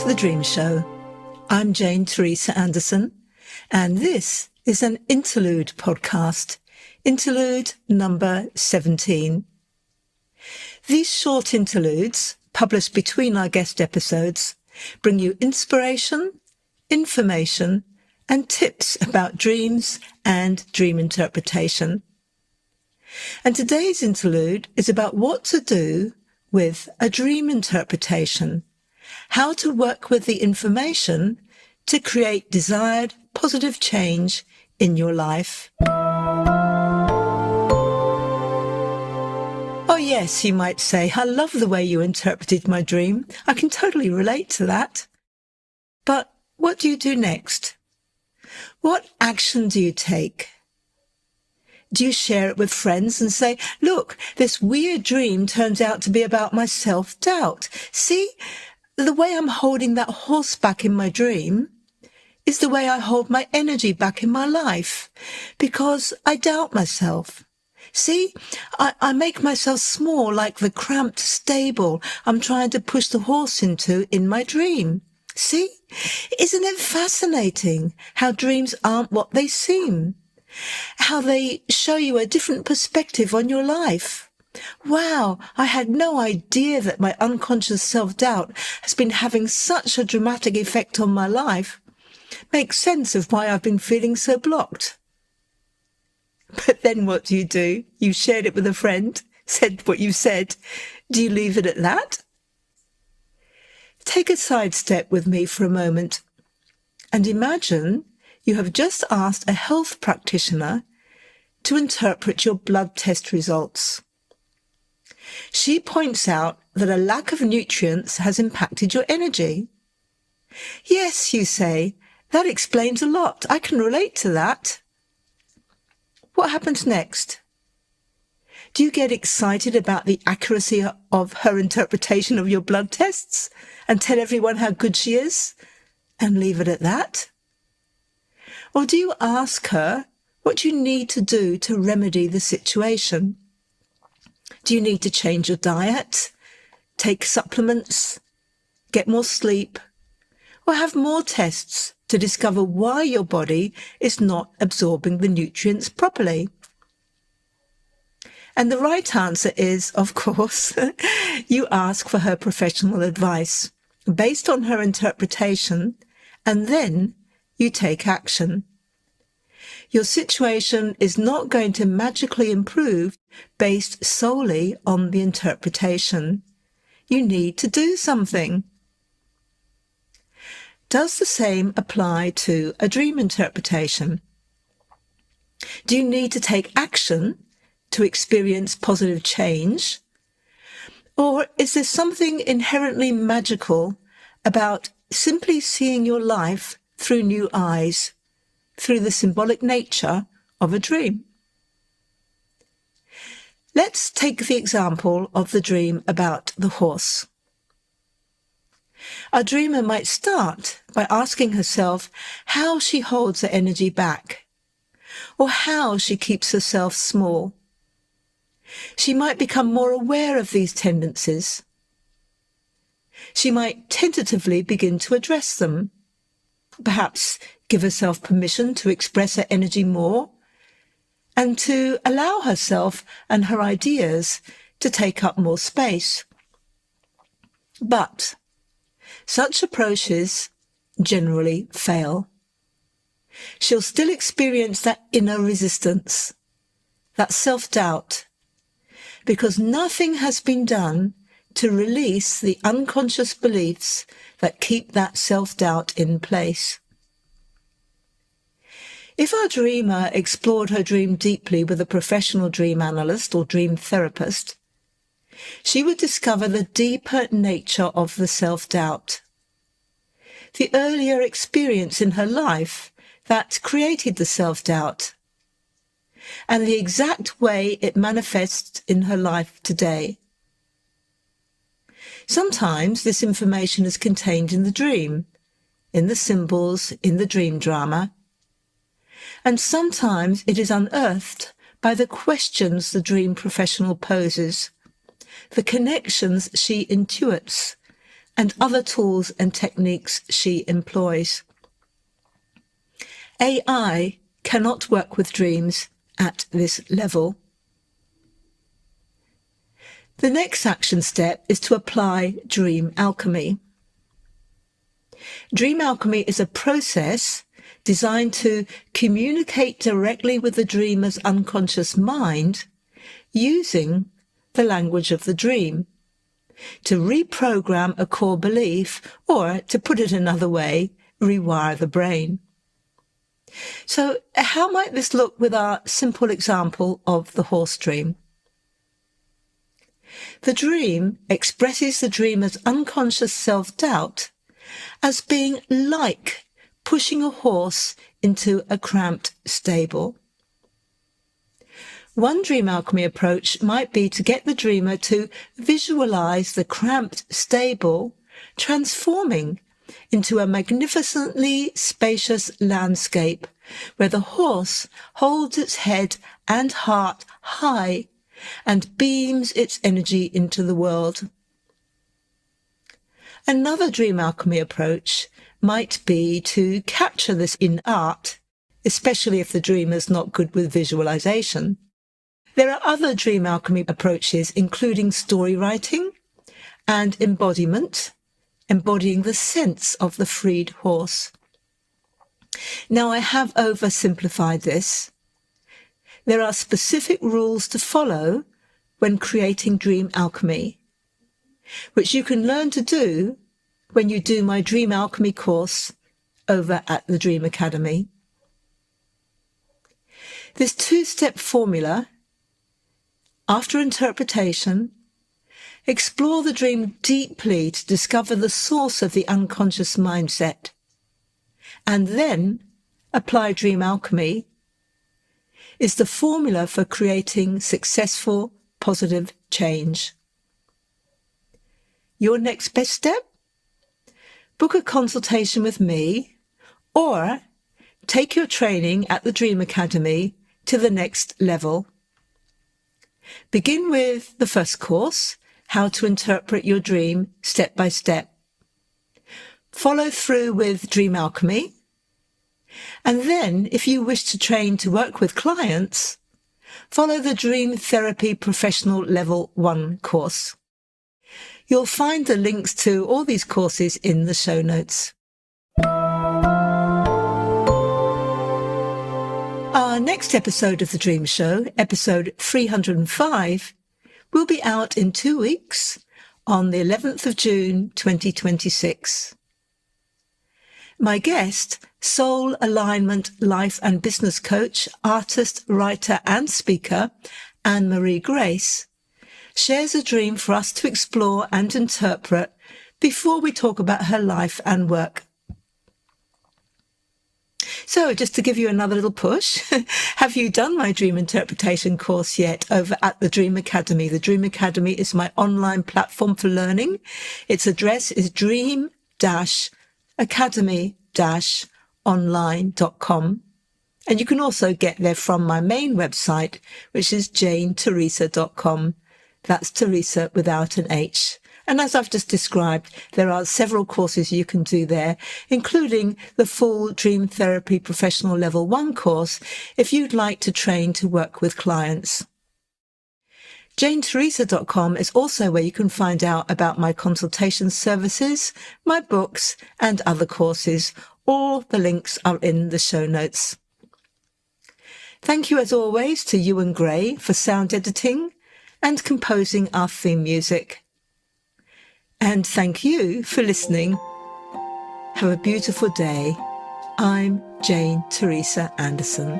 The Dream Show. I'm Jane Teresa Anderson, and this is an Interlude podcast, Interlude number 17. These short interludes, published between our guest episodes, bring you inspiration, information, and tips about dreams and dream interpretation. And today's interlude is about what to do with a dream interpretation, how to work with the information to create desired positive change in your life. Oh yes, you might say, I love the way you interpreted my dream. I can totally relate to that. But what do you do next? What action do you take? Do you share it with friends and say, look, this weird dream turns out to be about my self-doubt. See, the way I'm holding that horse back in my dream is the way I hold my energy back in my life, because I doubt myself. See, I make myself small like the cramped stable I'm trying to push the horse into in my dream. See, isn't it fascinating how dreams aren't what they seem? How they show you a different perspective on your life. Wow, I had no idea that my unconscious self-doubt has been having such a dramatic effect on my life. Makes sense of why I've been feeling so blocked. But then what do? You shared it with a friend, said what you said. Do you leave it at that? Take a sidestep with me for a moment and imagine you have just asked a health practitioner to interpret your blood test results. She points out that a lack of nutrients has impacted your energy. Yes, you say, that explains a lot. I can relate to that. What happens next? Do you get excited about the accuracy of her interpretation of your blood tests and tell everyone how good she is and leave it at that? Or do you ask her what you need to do to remedy the situation? Do you need to change your diet, take supplements, get more sleep, or have more tests to discover why your body is not absorbing the nutrients properly? And the right answer is, of course, you ask for her professional advice based on her interpretation, and then you take action. Your situation is not going to magically improve based solely on the interpretation. You need to do something. Does the same apply to a dream interpretation? Do you need to take action to experience positive change? Or is there something inherently magical about simply seeing your life through new eyes, through the symbolic nature of a dream? Let's take the example of the dream about the horse. A dreamer might start by asking herself how she holds her energy back, or how she keeps herself small. She might become more aware of these tendencies. She might tentatively begin to address them, perhaps give herself permission to express her energy more, and to allow herself and her ideas to take up more space. But such approaches generally fail. She'll still experience that inner resistance, that self-doubt, because nothing has been done to release the unconscious beliefs that keep that self-doubt in place. If our dreamer explored her dream deeply with a professional dream analyst or dream therapist, she would discover the deeper nature of the self-doubt, the earlier experience in her life that created the self-doubt, and the exact way it manifests in her life today. Sometimes this information is contained in the dream, in the symbols, in the dream drama, and sometimes it is unearthed by the questions the dream professional poses, the connections she intuits, and other tools and techniques she employs. AI cannot work with dreams at this level. The next action step is to apply Dream Alchemy. Dream Alchemy is a process designed to communicate directly with the dreamer's unconscious mind using the language of the dream, to reprogram a core belief, or, to put it another way, rewire the brain. So how might this look with our simple example of the horse dream? The dream expresses the dreamer's unconscious self-doubt as being like pushing a horse into a cramped stable. One dream alchemy approach might be to get the dreamer to visualize the cramped stable transforming into a magnificently spacious landscape where the horse holds its head and heart high and beams its energy into the world. Another dream alchemy approach might be to capture this in art, especially if the dreamer's not good with visualization. There are other dream alchemy approaches, including story writing and embodiment, embodying the sense of the freed horse. Now, I have oversimplified this. There are specific rules to follow when creating dream alchemy, which you can learn to do when you do my Dream Alchemy course over at the Dream Academy. This two-step formula, after interpretation, explore the dream deeply to discover the source of the unconscious mindset, and then apply Dream Alchemy, is the formula for creating successful, positive change. Your next best step? Book a consultation with me, or take your training at the Dream Academy to the next level. Begin with the first course, How to Interpret Your Dream Step by Step. Follow through with Dream Alchemy. And then, if you wish to train to work with clients, follow the Dream Therapy Professional Level 1 course. You'll find the links to all these courses in the show notes. Our next episode of The Dream Show, episode 305, will be out in 2 weeks on the 11th of June 2026. My guest, soul alignment, life and business coach, artist, writer and speaker, Anne-Marie Grace, shares a dream for us to explore and interpret before we talk about her life and work. So, just to give you another little push, have you done my dream interpretation course yet over at the Dream Academy? The Dream Academy is my online platform for learning. Its address is dream-academy-online.com. And you can also get there from my main website, which is janeteresa.com. That's Teresa without an H. And as I've just described, there are several courses you can do there, including the full Dream Therapy Professional Level 1 course if you'd like to train to work with clients. JaneTeresa.com is also where you can find out about my consultation services, my books, and other courses. All the links are in the show notes. Thank you as always to Euan Gray for sound editing and composing our theme music. And thank you for listening. Have a beautiful day. I'm Jane Teresa Anderson.